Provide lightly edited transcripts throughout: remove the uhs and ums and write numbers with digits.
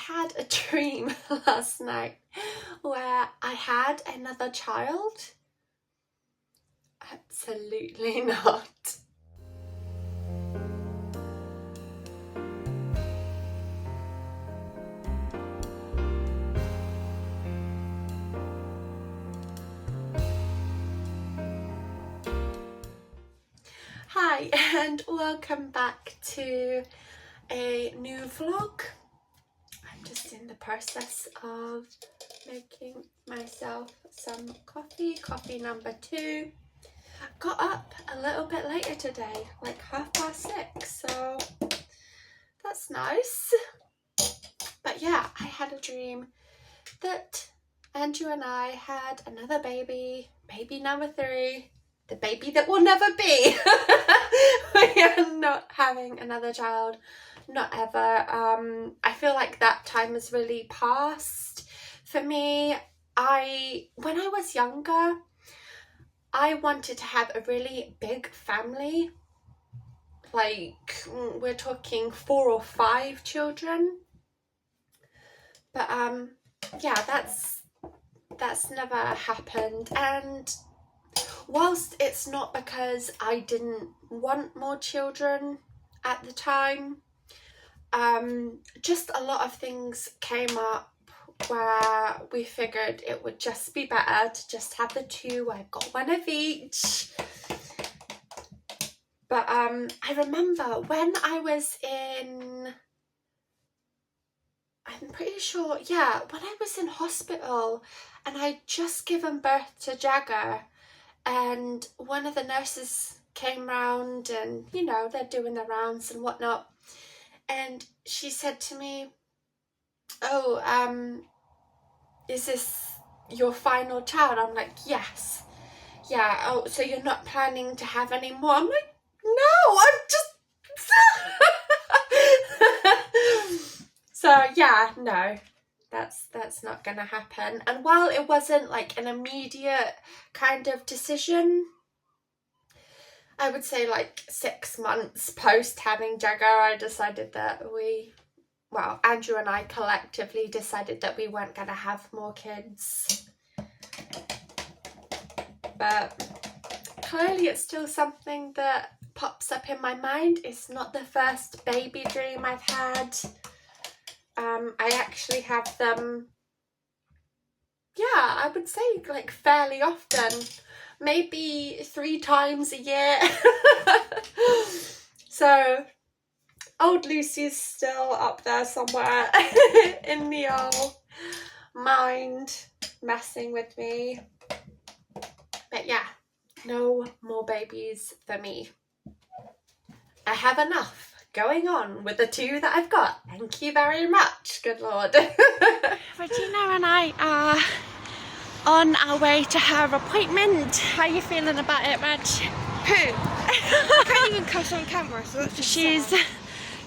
had a dream last night where I had another child. Absolutely not. Hi and welcome back to a new vlog. I'm just in the process of making myself some coffee number 2. Got up a little bit later today, like 6:30, so that's nice. But yeah, I had a dream that Andrew and I had another baby number 3, the baby that will never be. We are not having another child, not ever. I feel like that time has really passed for me. When I was younger, I wanted to have a really big family, like we're talking 4 or 5 children. But yeah, that's never happened. And whilst it's not because I didn't want more children at the time, just a lot of things came up where we figured it would just be better to just have the 2. I've got one of each. But I remember when I was in, I'm pretty sure, yeah, when I was in hospital and I'd just given birth to Jagger, and one of the nurses came round and, you know, they're doing their rounds and whatnot, and she said to me, oh, is this your final child? I'm like, yes. Yeah, oh, so you're not planning to have any more? I'm like, no, I'm just... So yeah, no, that's not gonna happen. And while it wasn't like an immediate kind of decision, I would say like 6 months post having Jagger, I decided that Andrew and I collectively decided that we weren't gonna have more kids. But clearly it's still something that pops up in my mind. It's not the first baby dream I've had. I actually have them, yeah, I would say like fairly often, maybe 3 times a year. So old Lucy's still up there somewhere in the old mind, messing with me. But yeah, no more babies for me. I have enough going on with the 2 that I've got. Thank you very much, good lord. Regina and I are on our way to her appointment. How are you feeling about it, Reg? Who? I can't even cuss on camera, so that's just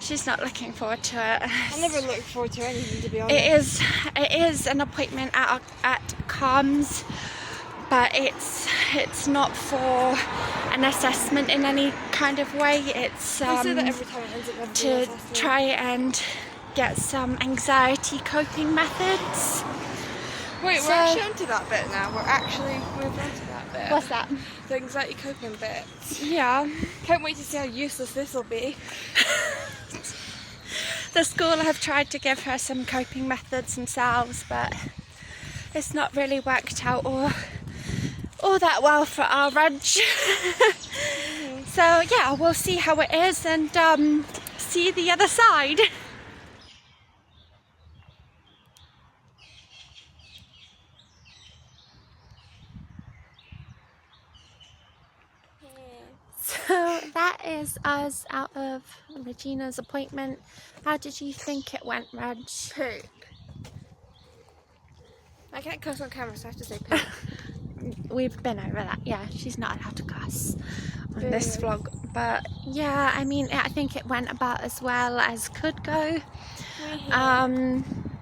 she's not looking forward to it. I never look forward to anything, to be honest. It is an appointment at CAMHS, but it's not for an assessment in any kind of way. It's say that every time it ends up having to an assessment. try and get some anxiety coping methods. Wait, we're actually onto that bit now. We're actually moved on to that bit. What's that? The anxiety coping bit. Yeah. Can't wait to see how useless this will be. The school have tried to give her some coping methods themselves, but it's not really worked out all that well for our Reg. So yeah, we'll see how it is and see the other side. So that is us out of Regina's appointment. How did you think it went, Reg? Poop. I can't cuss on camera, so I have to say poop. We've been over that. Yeah, she's not allowed to cuss on this vlog. But yeah, I mean, I think it went about as well as could go.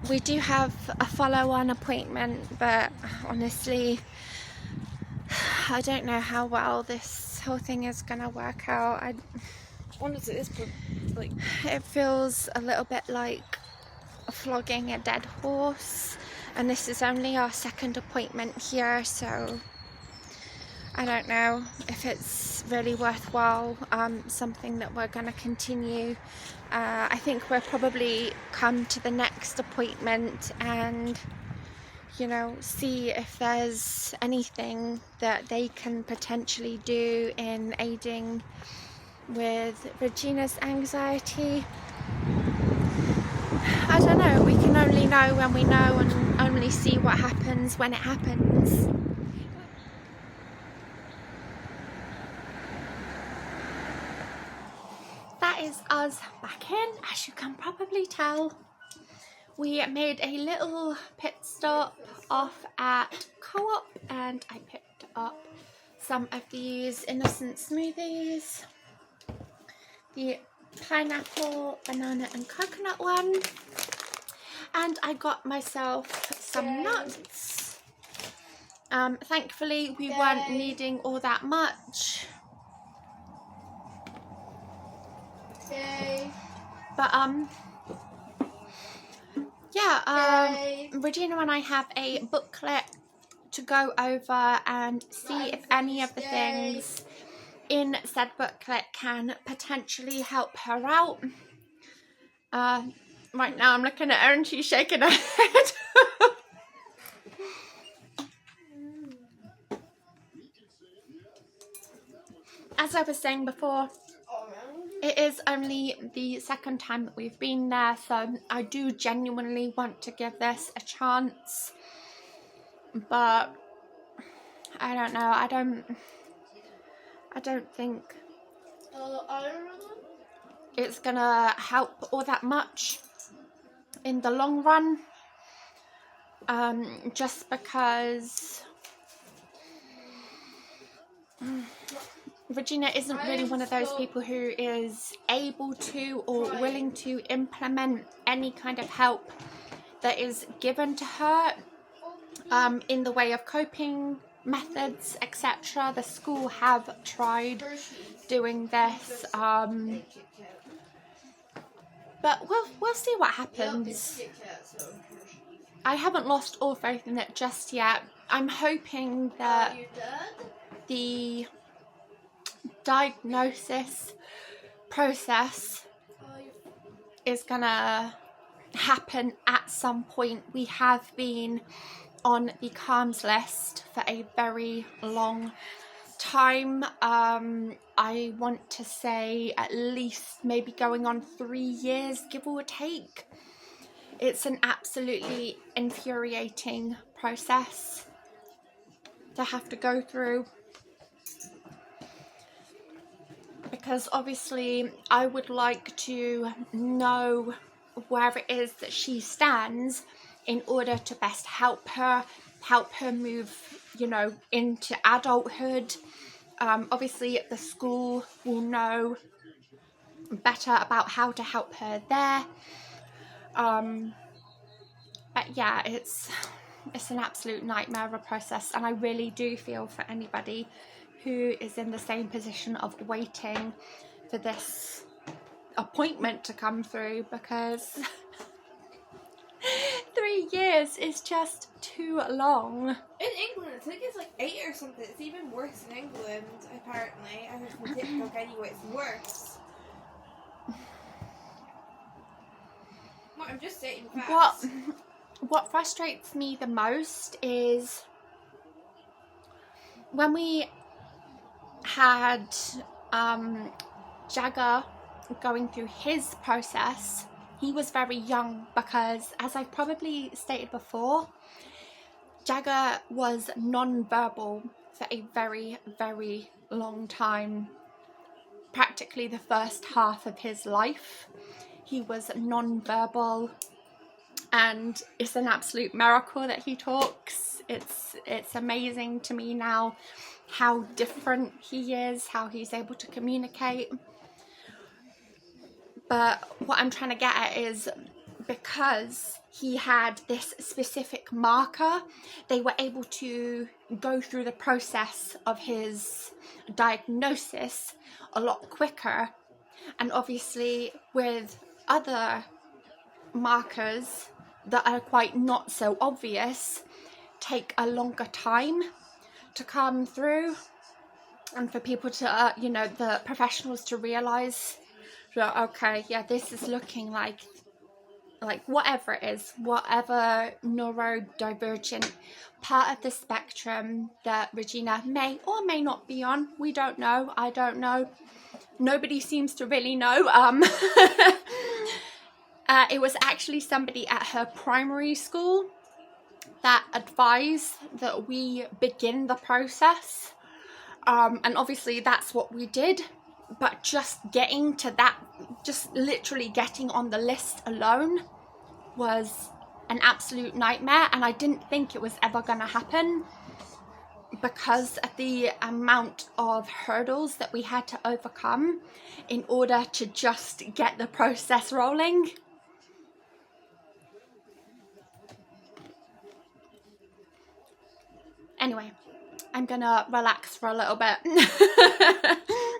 We do have a follow-on appointment, but honestly, I don't know how well this whole thing is gonna work out. Honestly, this like it feels a little bit like flogging a dead horse, and this is only our second appointment here, so I don't know if it's really worthwhile, something that we're going to continue. I think we'll probably come to the next appointment and, you know, see if there's anything that they can potentially do in aiding with Regina's anxiety. I don't know, we can only know when we know and only see what happens when it happens. That is us back in, as you can probably tell. We made a little pit stop off at Co-op and I picked up some of these innocent smoothies. The pineapple, banana and coconut one. And I got myself some nuts. Thankfully we weren't needing all that much. But yeah, Regina and I have a booklet to go over and see if any of the things in said booklet can potentially help her out. Right now I'm looking at her and she's shaking her head. As I was saying before, it is only the second time that we've been there, so I do genuinely want to give this a chance. But I don't know, I don't think it's gonna help all that much in the long run. Just because Regina isn't really one of those people who is able to or willing to implement any kind of help that is given to her in the way of coping methods, etc. The school have tried doing this, but we'll see what happens. I haven't lost all faith in it just yet. I'm hoping that the diagnosis process is gonna happen at some point. We have been on the CAMHS list for a very long time. I want to say at least maybe going on 3 years, give or take. It's an absolutely infuriating process to have to go through, because obviously I would like to know where it is that she stands in order to best help her move, you know, into adulthood. Obviously the school will know better about how to help her there. But yeah, it's an absolute nightmare of a process, and I really do feel for anybody who is in the same position of waiting for this appointment to come through, because 3 years is just too long. In England, I think it's like 8 or something. It's even worse in England, apparently. I heard from TikTok anyway, it's worse. Well, I'm just stating facts. What frustrates me the most is when we had Jagger going through his process. He was very young because, as I've probably stated before, Jagger was non-verbal for a very, very long time. Practically the first half of his life, he was non-verbal, and it's an absolute miracle that he talks. It's amazing to me now how different he is, how he's able to communicate. But what I'm trying to get at is, because he had this specific marker, they were able to go through the process of his diagnosis a lot quicker. And obviously with other markers that are quite not so obvious take a longer time to come through, and for people to, you know, the professionals to realise that, okay, yeah, this is looking like whatever it is, whatever neurodivergent part of the spectrum that Regina may or may not be on. We don't know. I don't know. Nobody seems to really know. It was actually somebody at her primary school that advised that we begin the process. And obviously that's what we did. But just getting to that, just literally getting on the list alone was an absolute nightmare. And I didn't think it was ever going to happen because of the amount of hurdles that we had to overcome in order to just get the process rolling. Anyway, I'm gonna relax for a little bit.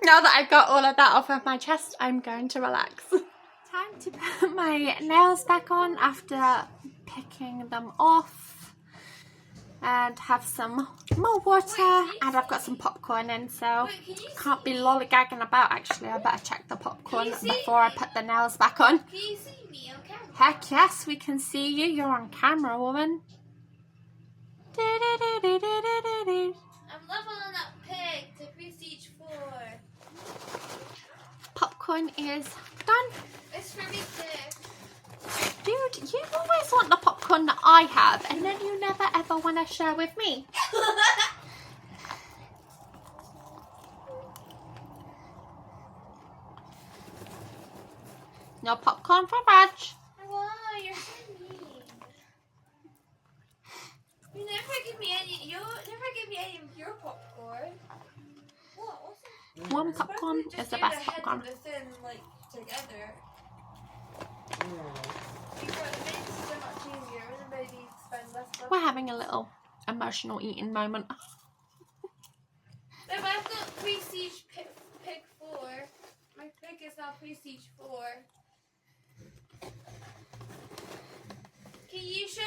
Now that I've got all of that off of my chest, I'm going to relax. Time to put my nails back on after picking them off, and have some more water, and I've got some popcorn in, so can't be lollygagging about. Actually, I better check the popcorn before I put the nails back on. Can you see me on camera? Heck yes, we can see you. You're on camera, woman. I'm leveling up pig to prestige 4. Popcorn is done. It's for me too. Dude, you always want the popcorn that I have, and then you never ever want to share with me. No popcorn for Reg. Why? You're so mean. You never give me any. You never give me any of your popcorn. What? What's that? One popcorn is the best popcorn. The thin, like, together. Because it makes it so much easier. Everybody spend less money. We're having a little emotional eating moment. No, but I've got prestige pig 4. My pig is now prestige 4. Can you show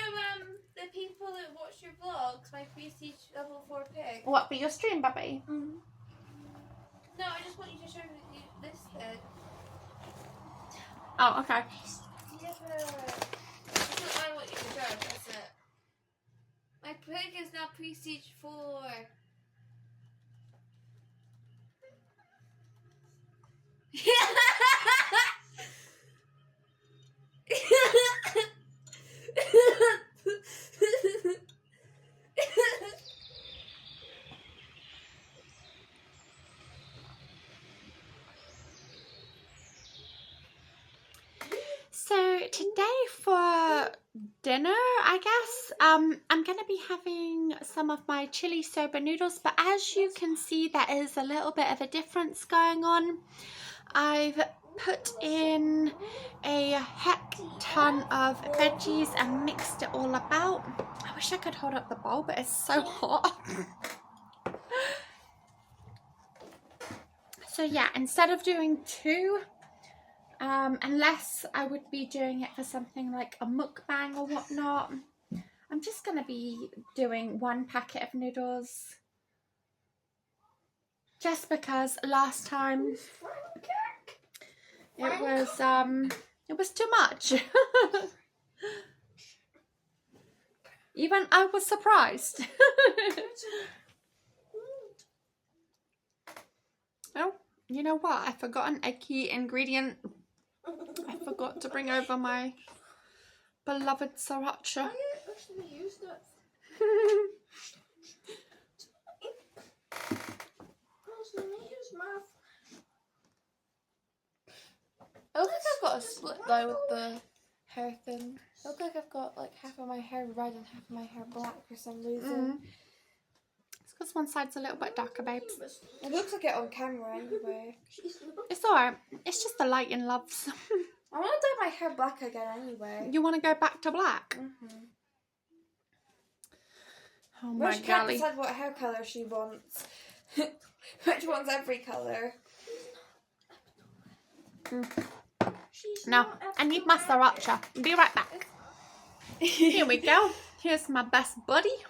the people that watch your vlogs my prestige level 4 pig? What, be your stream, baby? Mm-hmm. No, I just want you to show me this pig. Oh, okay. Yeah, but that's what I want you to show. That's it. My pig is now prestige 4. So today for dinner, I guess, I'm going to be having some of my chili soba noodles, but as you can see, there is a little bit of a difference going on. I've put in a heck ton of veggies and mixed it all about. I wish I could hold up the bowl, but it's so hot. So yeah, instead of doing 2, unless I would be doing it for something like a mukbang or whatnot, I'm just going to be doing 1 packet of noodles. Just because last time it was too much. Even I was surprised. Oh, you know what? I forgot a key ingredient. I forgot to bring over my beloved sriracha. I look like I've got a split though with the hair thing. I look like I've got like half of my hair red and half of my hair black for some reason. It's because one side's a little bit darker, babes. It looks like it on camera anyway. It's alright. It's just the lighting, loves. I want to dye my hair black again anyway. You want to go back to black? Oh my She can't golly. decide what hair colour she wants. Which one's every colour? No, I need my sriracha. Be right back. Here we go. Here's my best buddy.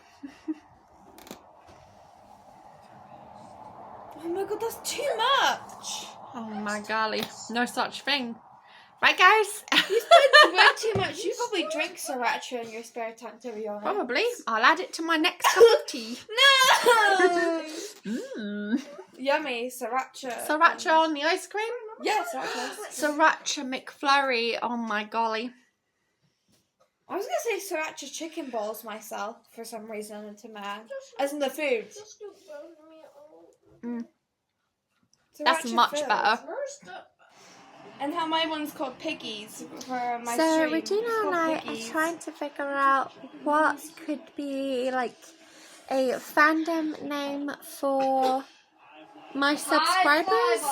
Oh my god, that's too much. Oh my golly, no such thing. Right, guys? You spend way too much. You probably drink sriracha in your spare time, to be honest. Probably. I'll add it to my next cup of tea. No! Mmm. Yummy, sriracha. Sriracha on the ice cream? Yeah, sriracha. Sriracha McFlurry. Oh my golly. I was going to say sriracha chicken balls myself for some reason to mad. As in the food. Mm. Sriracha That's much food. better. And how my one's called Piggies for my So stream. Regina It's and called I Piggies. are trying to figure out what could be like a fandom name for my subscribers.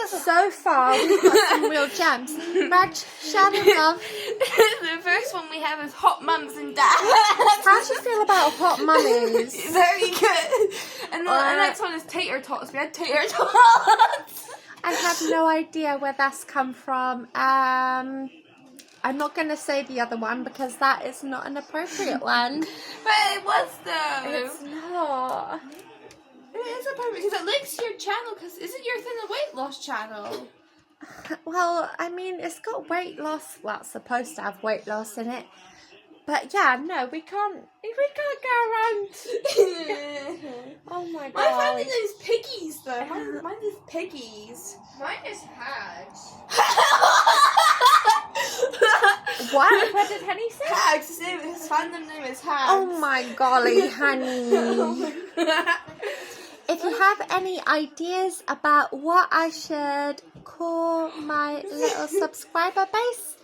So far, we've got some real gems. Reg, shout in love. The first one we have is Hot Mums and Dads. How do you feel about hot mummies? Very good. And the next one is Tater Tots. We had Tater Tots. I have no idea where that's come from. I'm not going to say the other one because that is not an appropriate one. But it was though. It's not. It is appropriate because it links to your channel. Because isn't your thing a weight loss channel? Well, I mean, it's got weight loss. Well, it's supposed to have weight loss in it. But yeah, no, we can't go around. Oh my god. My family name's Piggies though. Mine is Piggies. Mine is Hags. What? What did Henny say? Hags. His fandom name is Hags. Oh my golly, honey. If you have any ideas about what I should call my little subscriber base,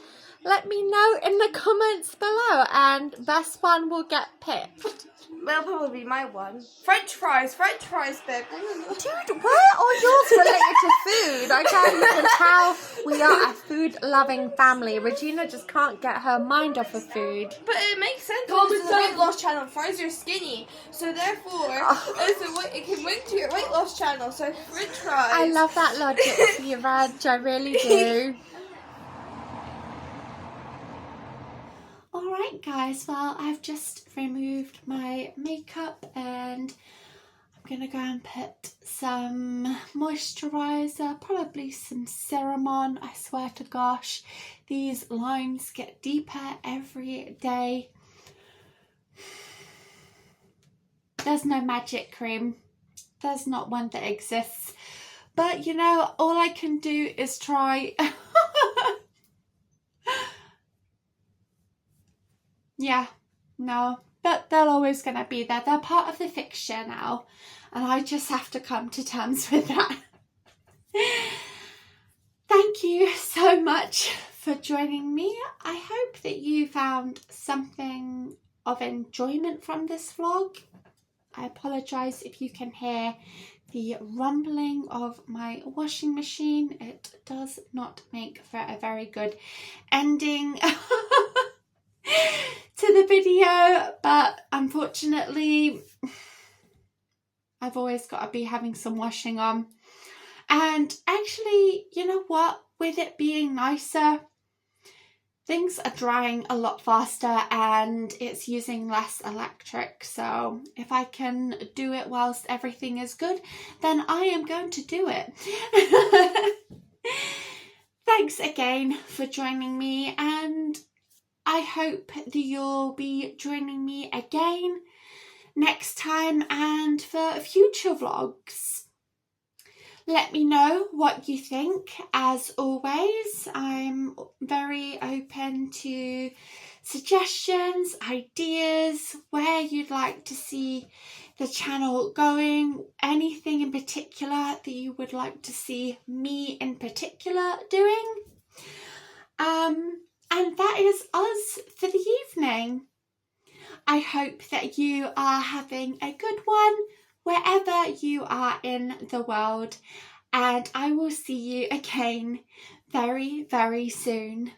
let me know in the comments below and best one will get picked. That'll probably be my one. French fries, babe. Dude, why are yours related to food? I can't even tell we are a food-loving family. Regina just can't get her mind off of food. But it makes sense because it's a weight loss channel. Fries are skinny, so therefore it can link to your weight loss channel. So French fries. I love that logic for you, Reg. I really do. Alright guys, well I've just removed my makeup and I'm going to go and put some moisturiser, probably some serum on. I swear to gosh, these lines get deeper every day. There's no magic cream. There's not one that exists. But you know, all I can do is try. Yeah, no, but they're always going to be there. They're part of the fixture now, and I just have to come to terms with that. Thank you so much for joining me. I hope that you found something of enjoyment from this vlog. I apologise if you can hear the rumbling of my washing machine. It does not make for a very good ending to the video, but unfortunately I've always got to be having some washing on. And actually, you know what, with it being nicer, things are drying a lot faster and it's using less electric. So if I can do it whilst everything is good, then I am going to do it. Thanks again for joining me, and I hope that you'll be joining me again next time and for future vlogs. Let me know what you think. As always, I'm very open to suggestions, ideas, where you'd like to see the channel going, anything in particular that you would like to see me in particular doing. And that is us for the evening. I hope that you are having a good one wherever you are in the world, and I will see you again very, very soon.